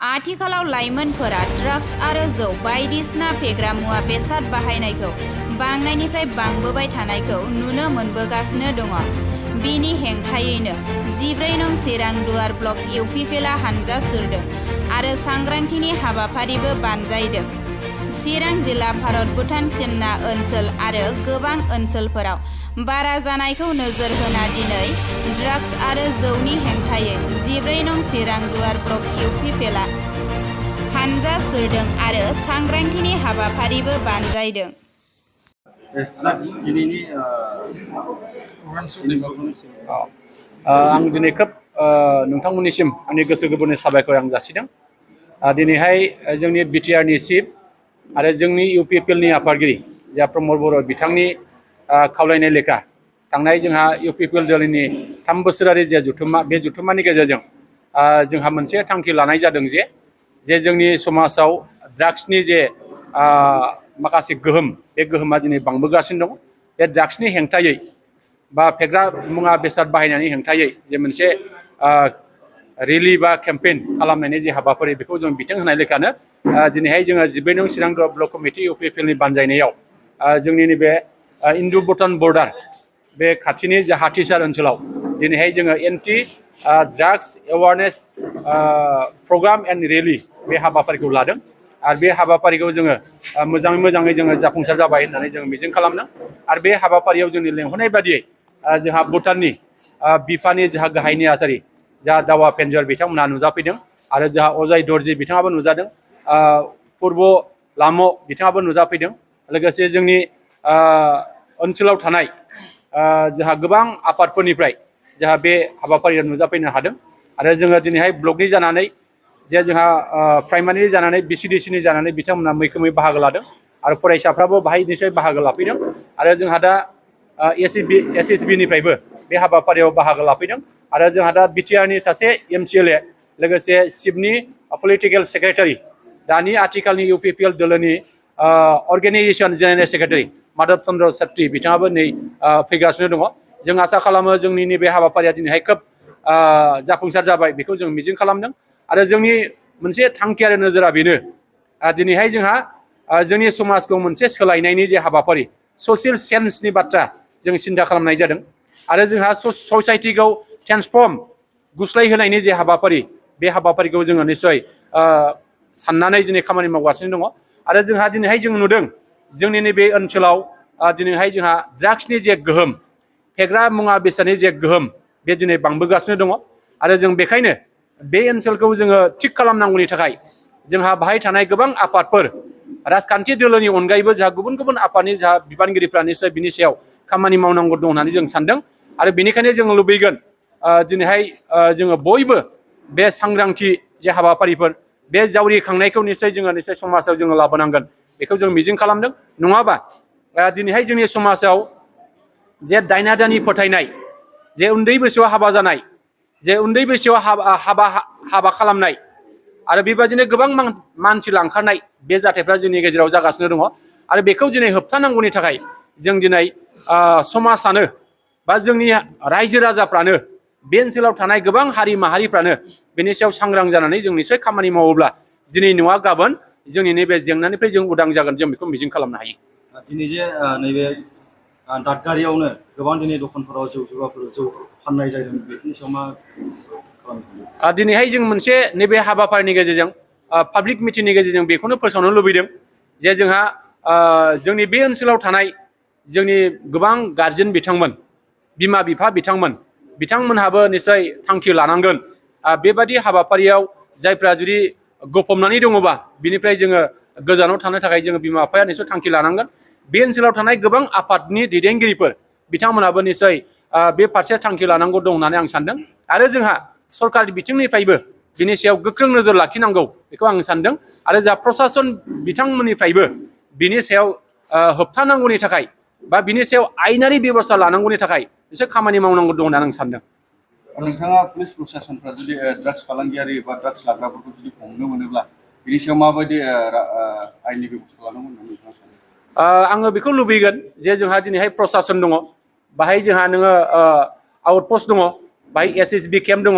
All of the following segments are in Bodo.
आथिखालाव लाइमोनफोरा ड्राग्स आरो जौ बायदिसिना फेग्रा मुवा बेसाद बाहायनायखौ बांनायनिफ्राय बांबोबाय थानायखौ नुनो मोनबोगासिनो दङ। बिनि हेंथायैनो 14 नं चिरां दुवार ब्लक इउपिपिएलआ हानजा सुरदों आरो सांग्रांथिनि हाबाफारिबो बानजायदों। चिरां जिल्ला भारत भुटान सिमना ओनसोल आरो गोबां ओनसोलफोराव बारा जानायखौ नोजोर होना दिनै ड्राग्स आरो जौनि हेंथायै 14 नं चिरां दुवार ब्लक इउपिपिएलआ हानजा सुरदों आरो सांग्रांथिनि हाबाफारिबो बानजायदों। आं दिनै खोब नोंथांमोननिसिम आंनि गोसो गोरबोनि साबायखर आं जासिदों। दिनैहाय जोंनि बिटिआरनि चिफ आरो जोंनि इउपिपिएलनि आफादगिरि जा प्रमद बर' बिथांनि खावलायनाय लेखा थांनाय जोंहा इउपिपिएल दोलोनि 3 बोसोरारि जे जुथुमा बे जुथुमानि गेजेरजों जोंहा मोनसे थांखि लानाय जादों जे जोंनि समाजाव ड्राग्सनि जे माखासे गोहोम बे गोहोमा दिनै बांबोगासिनो दं। बे ड्राग्सनि हेंथायै बा फेग्रा मुवा बेसाद बाहायनायनि हेंथायै जे मोनसे रेलि बा केम्पेइन खालामनायनि जे हाबाफारि बेखौ जों बिथोन होनाय लेखानो दिनैहाय जोङो 14 नं चिरां ब्लक कमिटि इउपिपिएलनि बानजायनायाव जोंनि नैबे इन्डु भुटान बर्डार बे खाथिनि जे हाथिसार ओनसोलाव दिनैहाय जोङो anti drugs awareness programme and rally बे हाबाफारिखौ लादों आरो बे हाबाफारिखौ जोङो मोजाङै जोङो जाफुंसार जाबाय होननानै जों मिजिं खालामदों। आरो बे हाबाफारियाव जोंनि लेंहरनाय बादियै जोंहा भुटाननि बिफानि जोंहा गाहाय नेहाथारि जा दावा पेन्जर बिथांमोनहा नुजाफैदों आरो जोंहा अजय दर्जी बिथाङाबो नुजादों, पुर्ब लाम' बिथाङाबो नुजाफैदों। लोगोसे जोंनि ओनसोलाव थानाय जोंहा गोबां आफादफोरनिफ्राय जोंहा बे हाबाफारियाव नुजाफैनो हादों आरो जोङो दिनैहाय ब्लकनि जानानै जे जोंहा प्राइमारि जानानै बिसिडिसिनि जानानै बिथांमोना मैखोमै बाहागो लादों आरो फरायसाफ्राबो बाहाय निसय बाहागो लाफैदों आरो जोंहा दा एसएसबिनिफ्रायबो बे हाबाफारियाव बाहागो लाफैदों आरो जोंहा दा बिटिआरनि सासे एमसिएलए लोगोसे चिफनि पलिटिकेल सेक्रेटारि दानि आथिखालनि इउपिपिएल दोलोनि organisation general secretary Madhav Chandra Chetri बिथाङाबो नै फैगासिनो दङ। जों आसा खालामो जोंनि नैबे हाबाफारिया दिनैहाय खोब जाफुंसार जाबाय बेखौ जों मिजिं खालामदों आरो जोंनि मोनसे थांखि आरो नोजोरा बेनो दिनैहाय जोंहा जोंनि समाजखौ मोनसे सोलायनायनि जे हाबाफारि ससियेल चेन्जनि बाथ्रा जों सिन्था खालामनाय जादों आरो जोंहा ससाइटिखौ ट्रेन्सफर्म गुस्लायहोनायनि जे हाबाफारि बे हाबाफारिखौ जोङो निस्सय साननानै दिनै खामानि मावगासिनो दङ आरो जोंहा दिनैहाय जों नुदों जोंनि नैबे ओनसोलाव दिनैहाय जोंहा ड्राग्सनि जे गोहोम फेग्रा मुवा बेसादनि जे गोहोम बे दिनै बांबोगासिनो दङ आरो जों बेखायनो बे ओनसोलखौ जोङो थिग खालामनांगौनि थाखाय जोंहा बाहाय थानाय गोबां आफादफोर राजखान्थि दोलोनि अनगायैबो जोंहा गुबुन आफादनि जोंहा बिबानगिरिफ्रा निस्सय बिनि सायाव खामानि मावनांगौ दं होननानै जों सानदों आरो बेनिखायनो जों लुबैगोन दिनैहाय जोङो बयबो बे सांग्रांथि जे हाबाफारिफोर बे जावरिखांनायखौ निस्सय समाजाव जोङो लाबोनांगोन बेखौ जों मिजिं खालामदों। नङाबा दिनैहाय जोंनि समाजाव जे दायना दानि फोथायनाय जे उन्दै बैसोआव हाबा जानाय जे उन्दै बैसोआव हाबा खालामनाय आरो बेबायदिनो गोबां मानसि लांखारनाय बे जाथायफ्रा जोंनि गेजेराव जागासिनो दङ आरो बेखौ दिनै होबथानांगौनि थाखाय जों दिनै समाजानो बा जोंनि रायजो राजाफ्रानो बे ओनसोलाव थानाय गोबां हारि माहारिफ्रानो बेनि सायाव सांग्रां जानानै जों निस्सय खामानि मावोब्ला दिनै नङा गाबोन जोंनि नैबे जेंनानिफ्राय जों उदां जागोन जों बेखौ मिजिं खालामनो हायो। दिनै जे नैबे दादगारियावनो गोबां दिनै दखानफोराव जौ फाननाय जादों बेफोरनि सायाव मा खालामनो? दिनैहाय जों मोनसे नैबे हाबाफारिनि गेजेरजों पाब्लिक मिटिंनि गेजेरजों बेखौनो फोसावनो लुबैदों जे जोंहा जोंनि बे ओनसोलाव थानाय जोंनि गोबां गारजेन बिथांमोन बिमा बिफा बिथांमोनहाबो निस्सय थांखि लानांगोन बेबादि हाबाफारियाव जायफ्रा जुदि गफबनानै दङबा बिनिफ्राय जोङो गोजानाव थानो थाखाय जोङो बिमा बिफाया निस्सय थांखि लानांगोन। बे ओनसोलाव थानाय गोबां आफादनि दैदेनगिरिफोर बिथांमोनहाबो निस्सय बे फारसे थांखि लानांगौ दं होननानै आं सानदों आरो जोंहा सरकारि बिथिंनिफ्रायबो बिनि सायाव गोख्रों नोजोर लाखिनांगौ बेखौ आं सानदों आरो जा प्रसासन बिथांमोननिफ्रायबो बिनि सायाव होबथानांगौनि थाखाय बा बिनि सायाव आयेनारि बेबस्था लानांगौनि थाखाय बिसोर खामानि मावनांगौ दं होननानै आं सानदों। नोंथाङा पुलिस प्रसासनफ्रा जुदि ड्राग्स फालांगियारि बा ड्राग्स लाग्राफोरखौ जुदि हमनो मोनोब्ला बिनि सायाव माबायदि आयेननि बेबस्था लानांगौ होननानै नोंथाङा सानो? आङो बेखौ लुबैगोन जे जोंहा दिनैहाय प्रसासन दङ बाहाय जोंहा नोङो आउटपस्ट दङ बाहाय एसएसबि केम्प दङ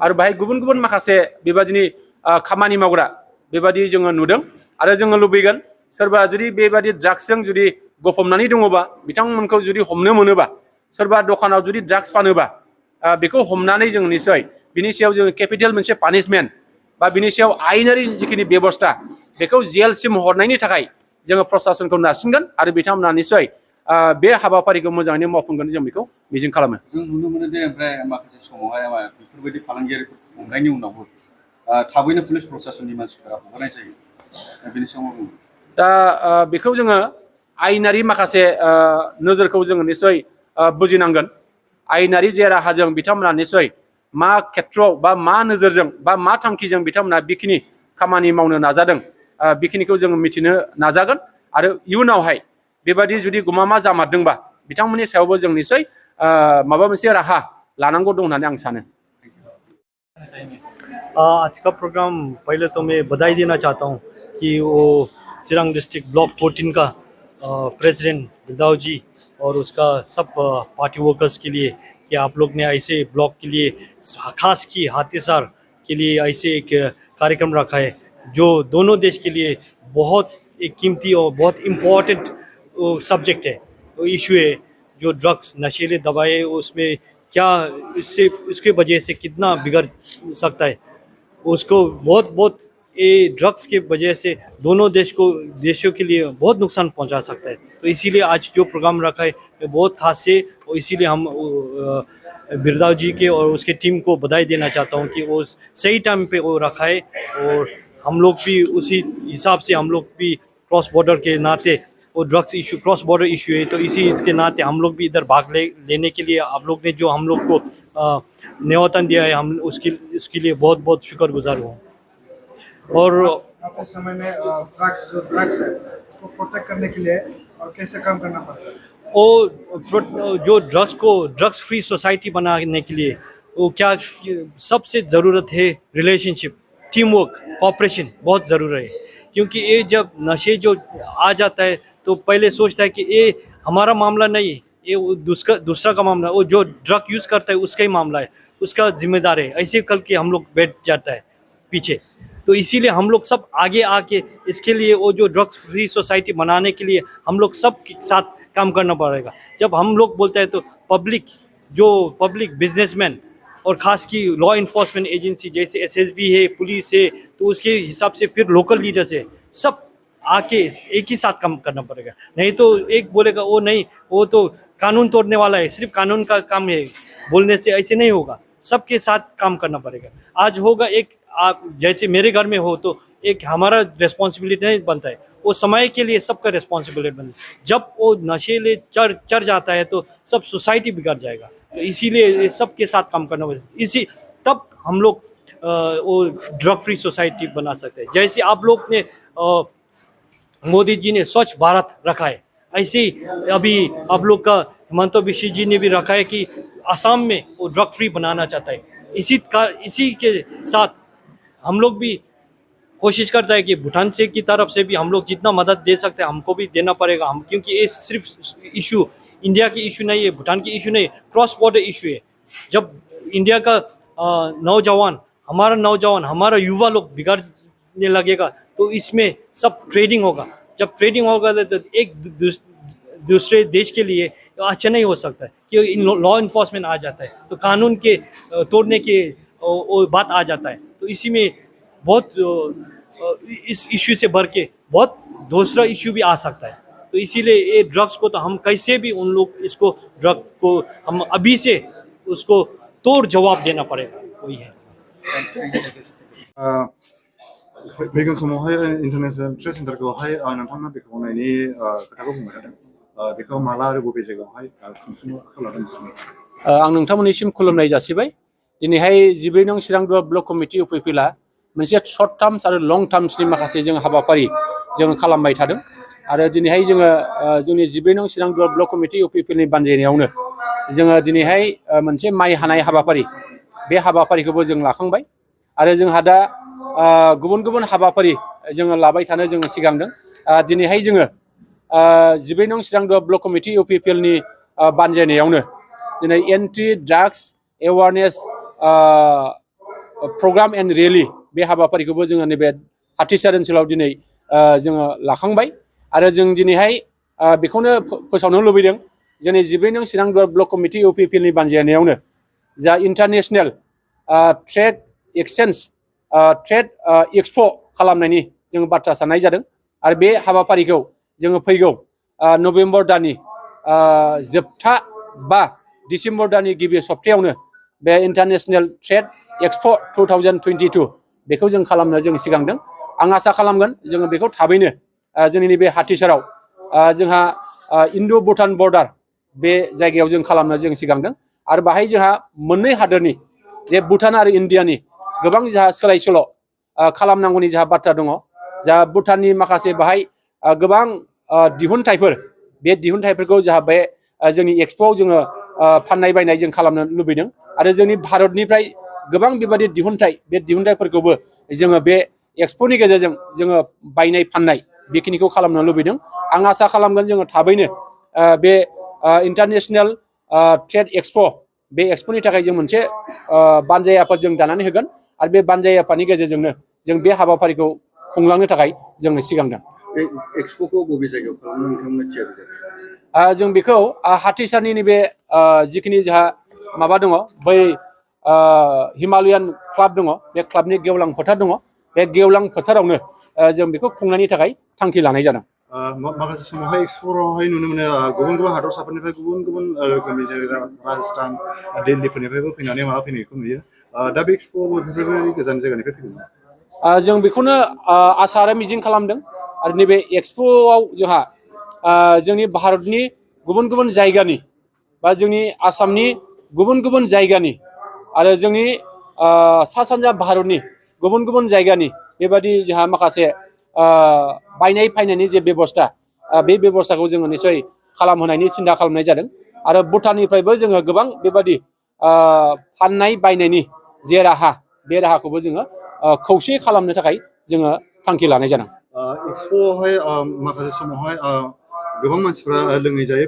आरो बाहाय गुबुन माखासे बेबादिनो खामानि मावग्रा बेबादि जोङो नुदों आरो जोङो लुबैगोन सोरबा जुदि बेबादि ड्राग्सजों जुदि गफबनानै दङबा बिथांमोनखौ जुदि हमनो मोनोबा सोरबा दखानाव जुदि ड्राग्स फानोबा बेखौ हमनानै जों निसय बिनि सायाव जोङो केपिटेल मोनसे पानिशमेन्ट बा बिनि सायाव आयेनारि जिखिनि बेबस्था बेखौ जेलसिम हरनायनि थाखाय जोङो प्रसासनखौ नारसिनगोन आरो बिथांमोना निसय बे हाबाफारिखौ मोजाङैनो मावफुंगोन जों बेखौ मिजिं खालामो। जों नुनो मोनो दे ओमफ्राय माखासे समावहाय बेफोरबायदि फालांगियारिफोरखौ हमनायनि उनावबो थाबैनो पुलिस प्रसासननि मानसिफोरा हगारनाय जायो बेनि सायाव दा बेखौ जोङो आयेनारि माखासे नोजोरखौ जोङो निसय बुजिनांगोन आयेनारि जे राहाजों बिथांमोना निसय मा खेथ्रआव बा मा नोजोरजों बा मा थांखिजों बिथांमोना बेखिनि खामानि मावनो नाजादों बेखिनिखौ जोङो मिथिनो नाजागोन आरो इयुनावहाय बेबादि जुदि गमामा जामारदोंबा बिथांमोननि सायावबो जों निसय माबा मोनसे राहा लानांगौ दं होननानै आं सानो। आज का प्रोग्राम पहले तो मैं बधाई देना चाहता हूँ कि वो चिरांग डिस्ट्रिक्ट ब्लॉक 14 का प्रेसिडेंट बिरदाव जी और उसका सब पार्टी वर्कर्स के लिए कि आप लोग ने ऐसे ब्लॉक के लिए खास की हाथीसार के लिए ऐसे एक कार्यक्रम रखा है जो दोनों देश के लिए बहुत एक कीमती और बहुत इम्पोर्टेंट सब्जेक्ट है, वो इशू है। जो ड्रग्स नशीले दवाएं उसमें क्या इससे इसके वजह से कितना बिगड़ सकता है उसको बहुत ये ड्रग्स के वजह से दोनों देशों के लिए बहुत नुकसान पहुंचा सकता है। तो इसीलिए आज जो प्रोग्राम रखा है बहुत खास है और इसीलिए हम बिरदाव जी के और उसके टीम को बधाई देना चाहता हूं कि वो सही टाइम पे वो रखा है और हम लोग भी उसी हिसाब से हम लोग भी क्रॉस बॉर्डर के नाते वो drugs issue cross border issue है तो इसी इसके नाते हम लोग भी इधर भाग लेने के लिए आप लोग ने जो हम लोग को न्योतन दिया है हम उसके लिए बहुत बहुत शुक्रगुजार हूँ। और आपके समय में ड्रग्स है उसको प्रोटेक्ट करने के लिए और कैसे काम करना पड़ता है? वो जो ड्रग्स फ्री सोसाइटी बनाने के लिए वो क्या सबसे ज़रूरत है रिलेशनशिप, टीम वर्क, कोऑपरेशन बहुत ज़रूरी है। क्योंकि ये जब नशे जो आ जाता है तो पहले सोचता है कि ये हमारा मामला नहीं है, ये दूसरा का मामला, वो जो ड्रग यूज़ करता है उसका ही मामला है, उसका जिम्मेदार है, ऐसे करके हम लोग बैठ जाता है पीछे। तो इसीलिए हम लोग सब आगे आके इसके लिए वो जो ड्रग्स फ्री सोसाइटी बनाने के लिए हम लोग सब के साथ काम करना पड़ेगा। जब हम लोग बोलते हैं तो पब्लिक बिजनेसमैन और ख़ास की लॉ इन्फोर्समेंट एजेंसी जैसे एसएसबी है, पुलिस है, तो उसके हिसाब से फिर लोकल लीडर्स है, सब आके एक ही साथ काम करना पड़ेगा। नहीं तो एक बोलेगा वो नहीं, वो तो कानून तोड़ने वाला है, सिर्फ कानून का काम है, बोलने से ऐसे नहीं होगा, सबके साथ काम करना पड़ेगा। आज होगा एक आप जैसे मेरे घर में हो तो एक हमारा रिस्पॉन्सिबिलिटी नहीं बनता है, वो समय के लिए सबका रिस्पॉन्सिबिलिटी बनता है। जब वो नशेले चढ़ जाता है तो सब सोसाइटी बिगड़ जाएगा। तो इसीलिए सबके साथ काम करना पड़ेगा, तब हम लोग वो ड्रग फ्री सोसाइटी बना सकते हैं। जैसे आप लोग ने मोदी जी ने स्वच्छ भारत रखा है, ऐसे ही अभी आप लोग का हिमंत बिश्व जी ने भी रखा है कि असम में वो ड्रग फ्री बनाना चाहता है। इसी के साथ हम लोग भी कोशिश करता है कि भूटान से की तरफ से भी हम लोग जितना मदद दे सकते हैं हमको भी देना पड़ेगा हम, क्योंकि ये सिर्फ इशू इंडिया की इशू नहीं है, भूटान की इशू नहीं, क्रॉस बॉर्डर इशू है। जब इंडिया का नौजवान हमारा युवा लोग बिगड़ने लगेगा तो इसमें सब ट्रेडिंग होगा। जब ट्रेडिंग होगा तो एक दूसरे देश के लिए अच्छा नहीं हो सकता है कि लॉ इन्फोर्समेंट आ जाता है तो कानून के तोड़ने के बात आ जाता है। तो इसी में बहुत इस इश्यू से भर के बहुत दूसरा इश्यू भी आ सकता है। तो इसीलिए ये ड्रग्स को तो हम कैसे भी उन लोग इसको ड्रग को हम अभी से उसको तोड़ जवाब देना पड़ेगा, वही है। फैगोन समावहाय इंटरनेशनल ट्रेड सेन्टारखौहाय नोंथाङा बेखेवनायनि खोथाखौ बुंबाय थादों, बेखौ माला आरो बबे जायगायावहाय खुंफुंनो आखायाव लादों? आं नोंथांमोननिसिम खुलुमनाय जासिबाय। दिनैहाय 12 नं चिरां ब्लक कमिटि UPPला मोनसे सर्ट टार्म्स आरो लं टार्म्सनि माखासे जों हाबाफारि जों खालामबाय थादों आरो दिनैहाय जोङो जोंनि 12 नं चिरां ब्लक कमिटि UPPनि बानजायनायावनो जोङो दिनैहाय मोनसे माइ हानाय हाबाफारि, बे हाबाफारिखौबो जों लाखांबाय आरो जोंहा दा गुबुन गुबुन हाबाफारि जोङो लाबाय थानो जोङो सिगांदों। दिनैहाय जोङो 12 नं चिरां ब्लक कमिटि UPPLनि बानजायनायावनो दिनै anti drugs awareness programme and rally बे हाबाफारिखौबो जोङो नैबे हाथिसार ओनसोलाव दिनै जोङो लाखांबाय आरो जों दिनैहाय बेखौनो फोसावनो लुबैदों जोंनि 14 नं चिरां ब्लक कमिटि इउपिपिएलनि बानजायनायावनो जा international trade exchange trade expo' खालामनायनि जों बाथ्रा साननाय जादों आरो बे हाबाफारिखौ जोङो फैगौ नभेम्बर दाननि जोबथा बा डिसेम्बर दाननि गिबि सप्तायावनो बे इन्टारनेशनेल ट्रेड एक्सप' 2022 बेखौ जों खालामनो जों सिगांदों आं आसा खालामगोन जोङो बेखौ थाबैनो जोंनि नैबे हाथिसाराव जोंहा इन्ड' भुटान बर्डार बे जायगायाव जों खालामनो जों सिगांदों आरो बाहाय जोंहा मोननै हादोरनि जे भुटान आरो इन्डियानि गोबां जोंहा सोलाय सोल' खालामनांगौनि जोंहा बाथ्रा दङ जा भुटाननि माखासे बाहाय गोबां दिहुनथाइफोर बे दिहुनथाइफोरखौ जोंहा बे जोंनि एक्सप'आव जोङो फाननाय बायनाय जों खालामनो लुबैदों आरो जोंनि भारतनिफ्राय गोबां बेबायदि दिहुनथाइ बे दिहुनथाइफोरखौबो जोङो बे एक्सप'नि गेजेरजों जोङो बायनाय फाननाय बेखिनिखौ खालामनो लुबैदों आं आसा खालामगोन जोङो थाबैनो बे इन्टारनेशनेल ट्रेड एक्सप' बे एक्सप'नि थाखाय जों मोनसे बानजाय आफाद जों दानानै होगोन आरो बे बानजाय आफादनि गेजेरजोंनो जों बे हाबाफारिखौ खुंलांनो थाखाय जोङो सिगांदों बे एक्सप'खौ बबे जायगायाव खालामनो नोंथांमोना थियारि जादों जों बेखौ हाथिसारनि नैबे जिखिनि जोंहा माबा दङ बै हिमालयान क्लाब दङ बे क्लाबनि गेवलां फोथार दङ बे गेवलां फोथारावनो जों बेखौ खुंनायनि थाखाय थांखि लानाय जादों माखासे समावहाय एक्सप'रावहाय नुनो मोनो गुबुन गुबुन हादरसाफोरनिफ्राय गुबुन गुबुन रोखोमनि जेरै राजस्थान दिल्लीफोरनिफ्रायबो फैनानै माबा फैनायखौ नुयो दा बे एक्सप'आव बेफोरबायदि गोजान जायगानिफ्राय फैदों जों बेखौनो आसा आरो मिजिं खालामदों आरो नैबे एक्सप'आव जोंहा जोंनि भारतनि गुबुन गुबुन जायगानि बा जोंनि आसामनि गुबुन गुबुन जायगानि आरो जोंनि सा सानजा भारतनि गुबुन गुबुन जायगानि बेबायदि जोंहा माखासे बायनाय फायनायनि जे बेबस्था बे बेबस्थाखौ जोङो निसय खालामहोनायनि सिन्था खालामनाय जादों आरो भुटाननिफ्रायबो जोङो गोबां बेबायदि फाननाय बायनायनि जे राहा बे राहाखौबो जोङो खौसे खालामनो थाखाय जोङो थांखि लानाय जादों एक्सप'आवहाय माखासे समावहाय गोबां मानसिफ्रा लोङै जायै